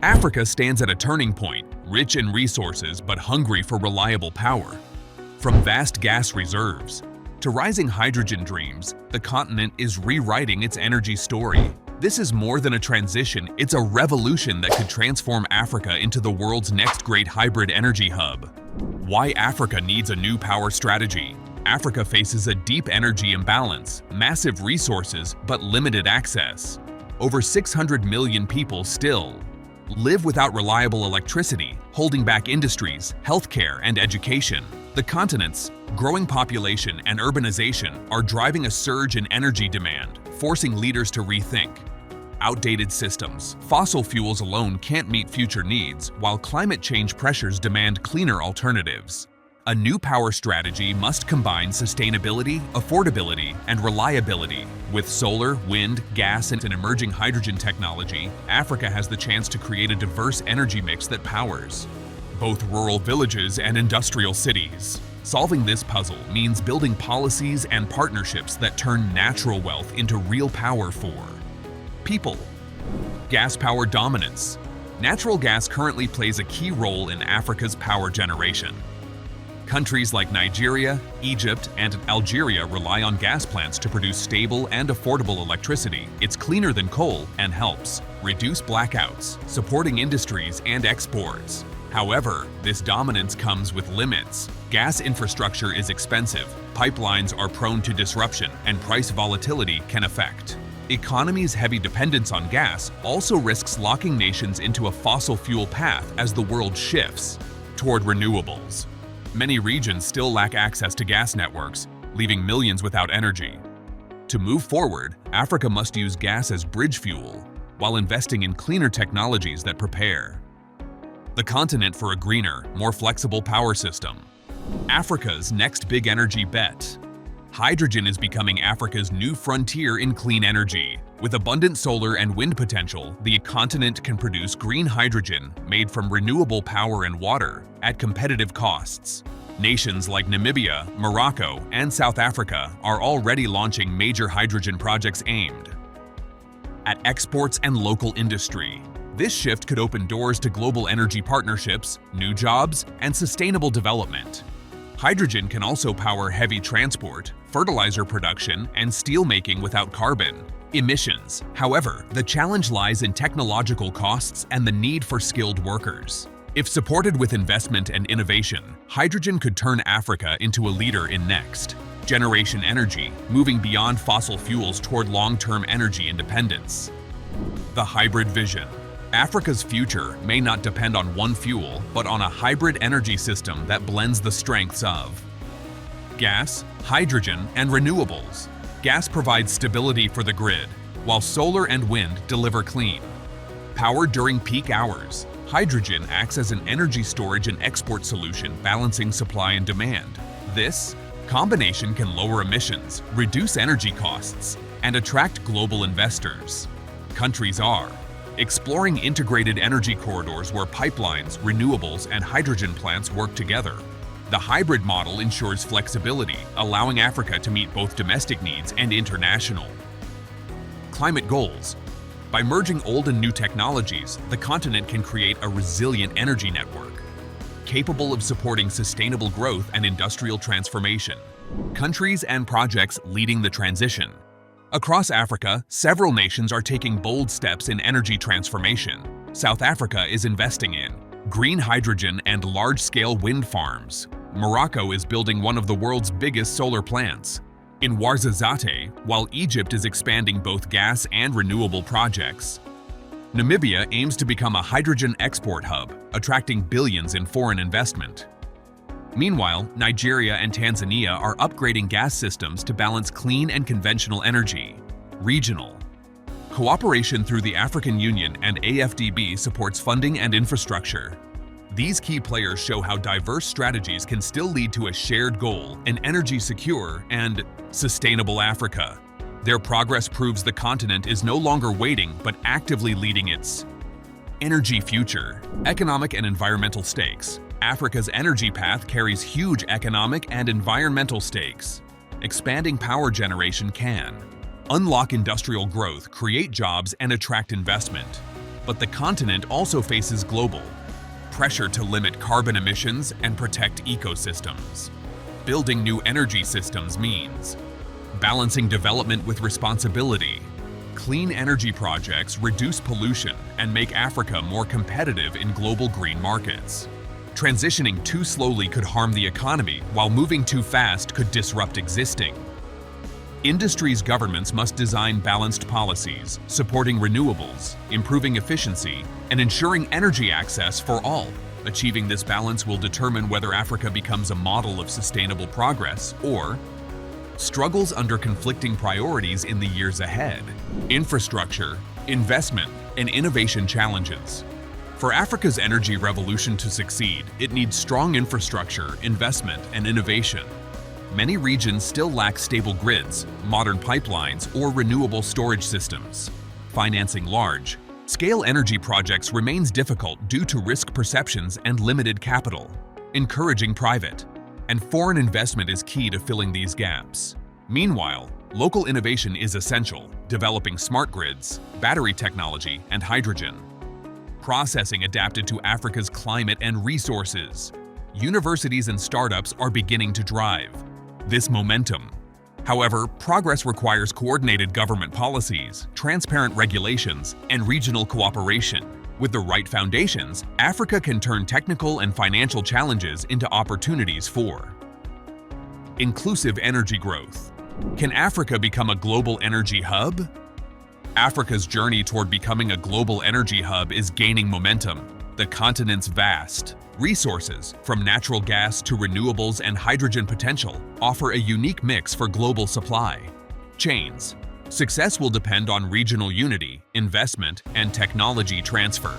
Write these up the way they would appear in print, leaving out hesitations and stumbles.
Africa stands at a turning point, rich in resources but hungry for reliable power. From vast gas reserves to rising hydrogen dreams, the continent is rewriting its energy story. This is more than a transition, it's a revolution that could transform Africa into the world's next great hybrid energy hub. Why Africa needs a new power strategy. Africa faces a deep energy imbalance, massive resources, but limited access. Over 600 million people still live without reliable electricity, holding back industries, healthcare, and education. The continent's growing population and urbanization are driving a surge in energy demand, forcing leaders to rethink outdated systems. Fossil fuels alone can't meet future needs, while climate change pressures demand cleaner alternatives. A new power strategy must combine sustainability, affordability, and reliability. With solar, wind, gas, and an emerging hydrogen technology, Africa has the chance to create a diverse energy mix that powers both rural villages and industrial cities. Solving this puzzle means building policies and partnerships that turn natural wealth into real power for people. Gas power dominance. Natural gas currently plays a key role in Africa's power generation. Countries like Nigeria, Egypt, and Algeria rely on gas plants to produce stable and affordable electricity. It's cleaner than coal and helps reduce blackouts, supporting industries and exports. However, this dominance comes with limits. Gas infrastructure is expensive, pipelines are prone to disruption, and price volatility can affect. Economy's heavy dependence on gas also risks locking nations into a fossil fuel path as the world shifts toward renewables. Many regions still lack access to gas networks, leaving millions without energy. To move forward, Africa must use gas as bridge fuel, while investing in cleaner technologies that prepare the continent for a greener, more flexible power system. Africa's next big energy bet. Hydrogen is becoming Africa's new frontier in clean energy. With abundant solar and wind potential, the continent can produce green hydrogen made from renewable power and water at competitive costs. Nations like Namibia, Morocco, and South Africa are already launching major hydrogen projects aimed at exports and local industry. This shift could open doors to global energy partnerships, new jobs, and sustainable development. Hydrogen can also power heavy transport, fertilizer production, and steelmaking without carbon emissions. However, the challenge lies in technological costs and the need for skilled workers. If supported with investment and innovation, hydrogen could turn Africa into a leader in next-generation energy, moving beyond fossil fuels toward long-term energy independence. The hybrid vision. Africa's future may not depend on one fuel, but on a hybrid energy system that blends the strengths of gas, hydrogen, and renewables. Gas provides stability for the grid, while solar and wind deliver clean power during peak hours. Hydrogen acts as an energy storage and export solution, balancing supply and demand. This combination can lower emissions, reduce energy costs, and attract global investors. Countries are exploring integrated energy corridors where pipelines, renewables, and hydrogen plants work together. The hybrid model ensures flexibility, allowing Africa to meet both domestic needs and international climate goals. By merging old and new technologies, the continent can create a resilient energy network, capable of supporting sustainable growth and industrial transformation. Countries and projects leading the transition. Across Africa, several nations are taking bold steps in energy transformation. South Africa is investing in green hydrogen and large-scale wind farms. Morocco is building one of the world's biggest solar plants in Ouarzazate, while Egypt is expanding both gas and renewable projects. Namibia aims to become a hydrogen export hub, attracting billions in foreign investment. Meanwhile, Nigeria and Tanzania are upgrading gas systems to balance clean and conventional energy. Regional cooperation through the African Union and AfDB supports funding and infrastructure. These key players show how diverse strategies can still lead to a shared goal, an energy-secure and sustainable Africa. Their progress proves the continent is no longer waiting but actively leading its energy future. Economic and environmental stakes. Africa's energy path carries huge economic and environmental stakes. Expanding power generation can unlock industrial growth, create jobs, and attract investment. But the continent also faces global pressure to limit carbon emissions and protect ecosystems. Building new energy systems means balancing development with responsibility. Clean energy projects reduce pollution and make Africa more competitive in global green markets. Transitioning too slowly could harm the economy, while moving too fast could disrupt existing. Industries' governments must design balanced policies, supporting renewables, improving efficiency, and ensuring energy access for all. Achieving this balance will determine whether Africa becomes a model of sustainable progress or struggles under conflicting priorities in the years ahead. Infrastructure, investment, and innovation challenges. For Africa's energy revolution to succeed, it needs strong infrastructure, investment, and innovation. Many regions still lack stable grids, modern pipelines, or renewable storage systems. Financing large-scale energy projects remains difficult due to risk perceptions and limited capital. Encouraging private and foreign investment is key to filling these gaps. Meanwhile, local innovation is essential, developing smart grids, battery technology, and hydrogen. Processing adapted to Africa's climate and resources. Universities and startups are beginning to drive this momentum. However, progress requires coordinated government policies, transparent regulations, and regional cooperation. With the right foundations, Africa can turn technical and financial challenges into opportunities for inclusive energy growth. Can Africa become a global energy hub? Africa's journey toward becoming a global energy hub is gaining momentum. The continent's vast resources, from natural gas to renewables and hydrogen potential, offer a unique mix for global supply chains. Success will depend on regional unity, investment, and technology transfer.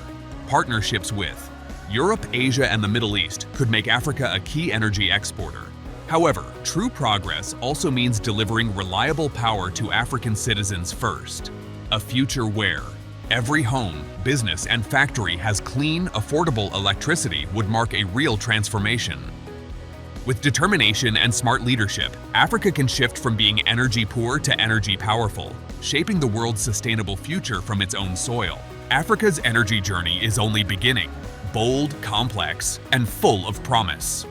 Partnerships with Europe, Asia, and the Middle East could make Africa a key energy exporter. However, true progress also means delivering reliable power to African citizens first. A future where every home, business, and factory has clean, affordable electricity would mark a real transformation. With determination and smart leadership, Africa can shift from being energy poor to energy powerful, shaping the world's sustainable future from its own soil. Africa's energy journey is only beginning, bold, complex, and full of promise.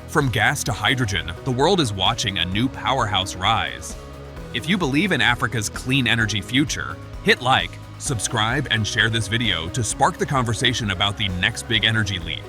From gas to hydrogen, the world is watching a new powerhouse rise. If you believe in Africa's clean energy future, hit like, subscribe, and share this video to spark the conversation about the next big energy leap.